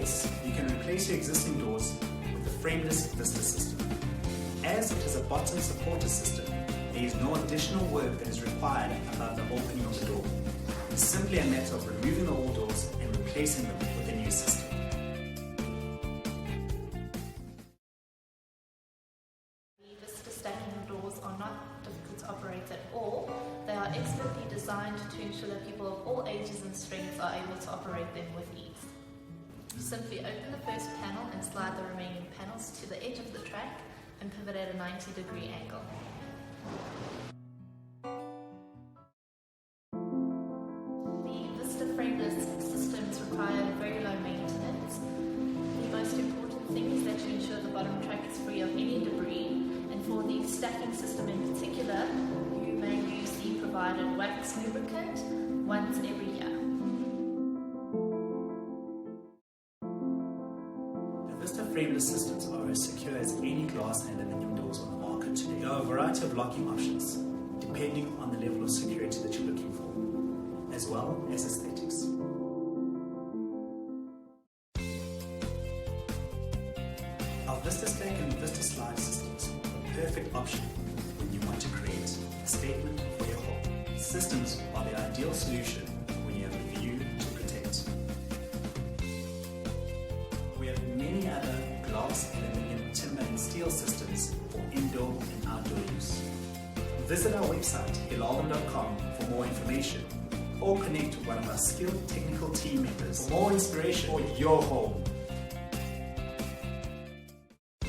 case, you can replace your existing doors with the Frameless Vista system. As it is a bottom supporter system, there is no additional work that is required above the opening of the door. It's simply a matter of removing the old doors and replacing them with a new system. The Vista stacking doors are not difficult to operate at all. They are expertly designed to ensure that people of all ages and strengths are able to operate them with ease. Simply open the first panel and slide the remaining panels to the edge of the track and pivot at a 90-degree angle. The Vista Frameless systems require very low maintenance. The most important thing is that you ensure the bottom track is free of any debris, and for the stacking system in particular, you may use the provided wax lubricant once every year. The Vista Frameless systems are as secure as any glass and aluminium doors on the market today. There are a variety of locking options, depending on the level of security that you're looking for, as well as aesthetics. Our Vista Stack and Vista Slide systems are a perfect option when you want to create a statement for your home. These systems are the ideal solution when you have a view to protect. We have many other glass, aluminium, timber and steel systems for indoor and outdoor use. Visit our website, Hillaldam.com, for more information, or connect with one of our skilled technical team members for more inspiration for your home.